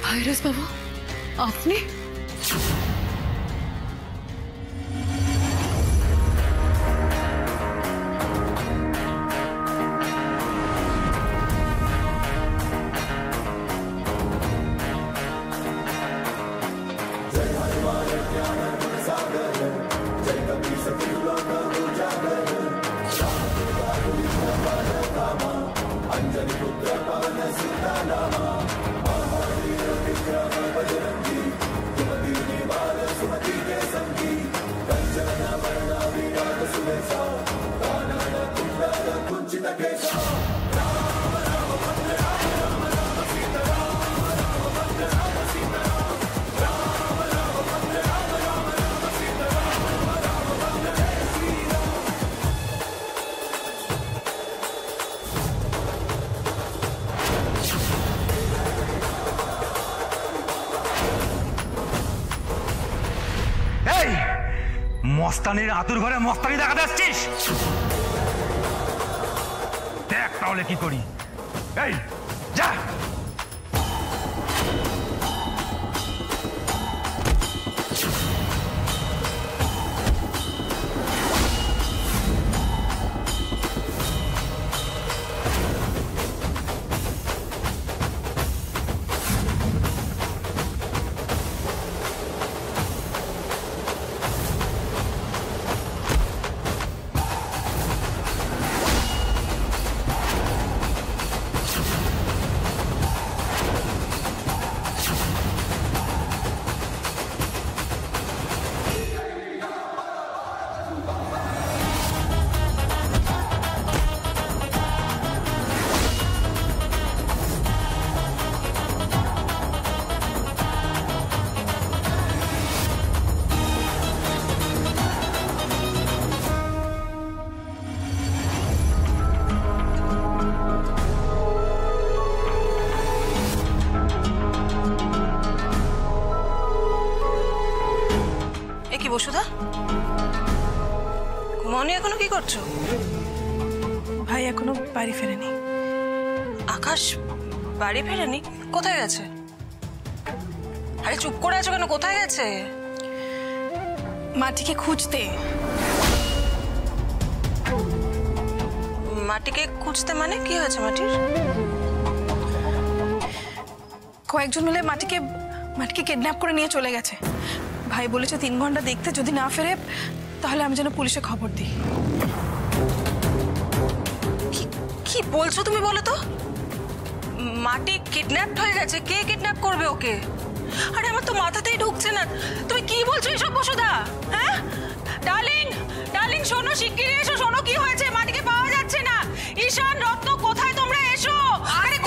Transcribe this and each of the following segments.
Virus বাবু, আপনি? মস্তানির আতুর ঘরে মস্তানি দেখাতে আসছিস? দেখ তাহলে কি করি। এই যা। বসুধা, মনি এখনো কি করছো? ভাই এখনো বাড়ি ফেরেনি। আকাশ বাড়ি ফেরেনি? কোথায় গেছে? আরে চুপ করে আছো কেন? কোথায় গেছে? মাটিকে খুঁজতে। মাটিকে খুঁজতে মানে? কি হয়েছে মাটির? কয়েকজন মিলে মাটিকে কিডন্যাপ করে নিয়ে চলে গেছে। ভাই বলেছে 3 ঘন্টা দেখতে, যদি না ফেরে তাহলে আমি যেন পুলিশে খবর দিই। কি বলছো তুমি? বলো তো, মাটি কিডন্যাপ হয়ে গেছে? কে কিডন্যাপ করবে ওকে? আরে আমার তো মাথাতেই ঢুকছে না। তুমি কি বলছো এসব বসুধা? হ্যাঁ ডার্লিং, ডার্লিং শোনো, শিগগিরই এসো। শোনো কি হয়েছে, মাটিকে পাওয়া যাচ্ছে না। ঈশান, রত্ন, কোথায় তোমরা? এসো। আরে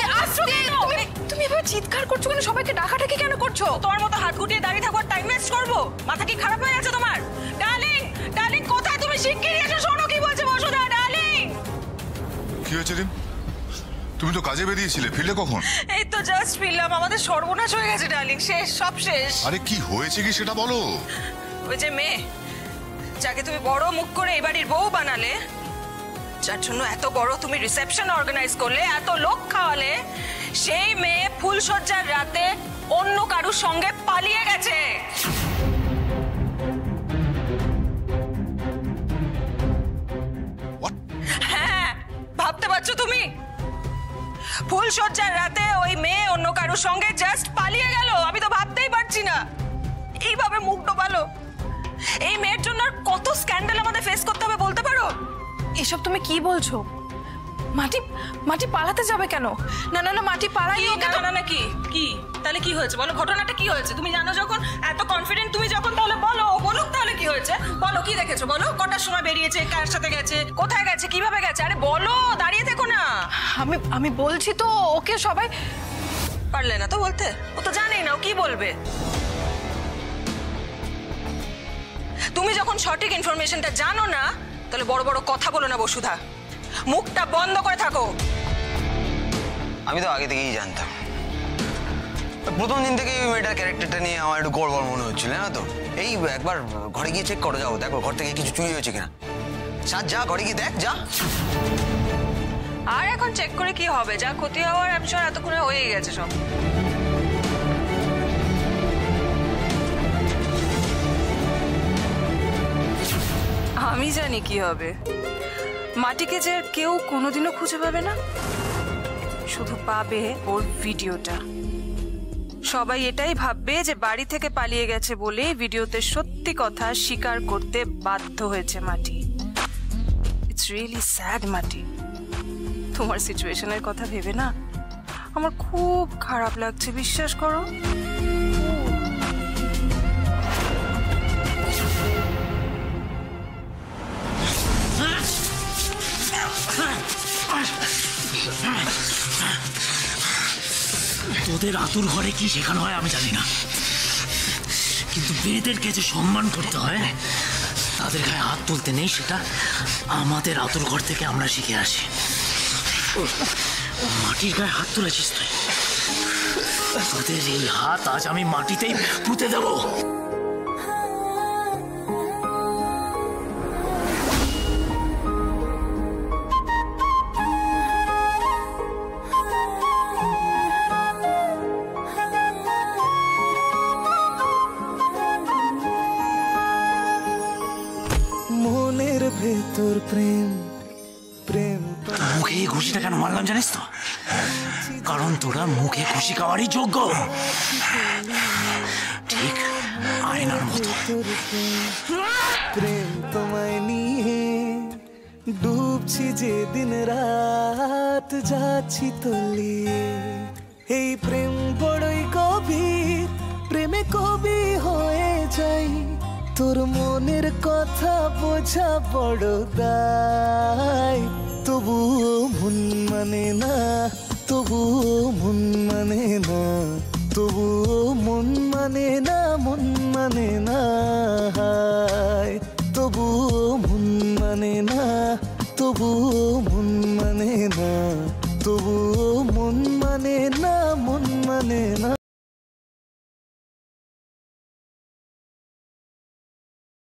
তুমি এভাবে চিৎকার করছো কেন? সবাইকে ডাকাডাকি কেন করছো? তোমার মতো হাত গুটিয়ে দাঁড়িয়ে থাকবার টাইম ওয়েস্ট করবো? মাথা কি খারাপ হয়ে গেছে তোমার? ডার্লিং, ডার্লিং কোথায় তুমি? শিগগিরই এসো। শোনো কি বলছে বসুধা। ডার্লিং, কি হয়েছে রে? তুমি তো কাজে বেরিয়েছিলে, ফিরলে কখন? এই তো জাস্ট ফিরলাম। আমাদের সর্বনাশ হয়ে গেছে ডার্লিং, শেষ, সব শেষ। আরে কি হয়েছে কি সেটা বলো। ওই যে মেয়ে যাকে তুমি বড় মুখ করে এই বাড়ির বউ বানালে, যার জন্য এত বড় তুমি রিসেপশন অর্গানাইজ করলে, এত লোক খাওয়ালে, সেই মেয়ে ফুলসজ্জার রাতে অন্য কারুর সঙ্গে পালিয়ে গেছে। হ্যাঁ, ভাবতে পারছো তুমি? ফুলসজ্জার রাতে ওই মেয়ে অন্য কারুর সঙ্গে জাস্ট পালিয়ে গেল। আমি তো ভাবতেই পারছি না। এইভাবে মুখ ডোবালো। এই মেয়ের জন্য কত স্ক্যান্ডাল আমাদের ফেস করতে হবে বলতে পারো? এসব তুমি কি বলছো? মাটি পালাতে যাবে কেন? না না না, মাটি পালায়নি। না না, কি তাহলে কি হয়েছে বলো? ঘটনাটা কি হয়েছে তুমি জানো যখন, এত কনফিডেন্ট তুমি যখন, তাহলে বলো। বলুক তাহলে কি হয়েছে বলো। কি দেখেছো বলো? কটার সময় বেরিয়েছে, কার সাথে গেছে, কোথায় গেছে, কিভাবে গেছে? আরে বলো, দাঁড়িয়ে থেকো না। আমি বলছি তো, ওকে সবাই। পারলে না তো বলতে? ও তো জানেই না ও কি বলবে। তুমি যখন সঠিক ইনফরমেশনটা জানো না, তাহলে বড় বড় কথা বলো না বসুধা। মুখটা বন্ধ করে থাকো। আমি তো আগে থেকেই জানতাম। প্রথম দিন থেকেই ওই মেয়েটার ক্যারেক্টারটা নিয়ে আমার একটু গড়বড় মনে হচ্ছিল না তো। এই একবার ঘরে গিয়ে চেক করো, যাও দেখো ঘর থেকে কিছু চুরি হয়েছে কিনা। সাত যা, ঘরে গিয়ে দেখ, যা। আর এখন চেক করে কি হবে? যা ক্ষতি হওয়ার আমি এতক্ষণে হয়ে গেছে সব। জানি কি হবে। মাটিকে যে আর কেউ কোনোদিনও খুঁজে পাবে না, শুধু পাবে ওর ভিডিওটা। সবাই এটাই ভাববে যে বাড়ি থেকে পালিয়ে গেছে বলে ভিডিওতে সত্যি কথা স্বীকার করতে বাধ্য হয়েছে মাটি। ইটস রিয়েলি স্যাড মাটি। তোমার সিচুয়েশনের কথা ভেবে না আমার খুব খারাপ লাগছে, বিশ্বাস করো। তোদের আতুর ঘরে কি শেখানো হয় আমি জানি না, কিন্তু মেয়েদেরকে যে সম্মান করতে হয়, তাদের গায়ে হাত তুলতে নেই, সেটা আমাদের আতুর ঘর থেকে আমরা শিখে আসি। মাটির গায়ে হাত তুলেছিস তুই, তোদের এই হাত আজ আমি মাটিতেই পুঁতে দেবো। মনের ভেতর প্রেম প্রেম মুখে এই ঘুষিটা কেন মারলাম জানিস তো? কারণ তোরা মুখে ঘুষি খাওয়ারই যোগ্য, ঠিক আয়নার মতো। প্রেম তোমায় নিয়ে ডুবছি যে দিন রাত, যাচ্ছি তলিয়ে। এই প্রেম বড়ই গভীর, প্রেমে কবি হয়ে যাই। তোর মনের কথা বোঝা বড় দায়, তবুও মন মানে না, তবুও মন মানে না, তবুও মন মানে না, মন মানে না, তবুও মন মানে না, তবুও মন মানে না, তবুও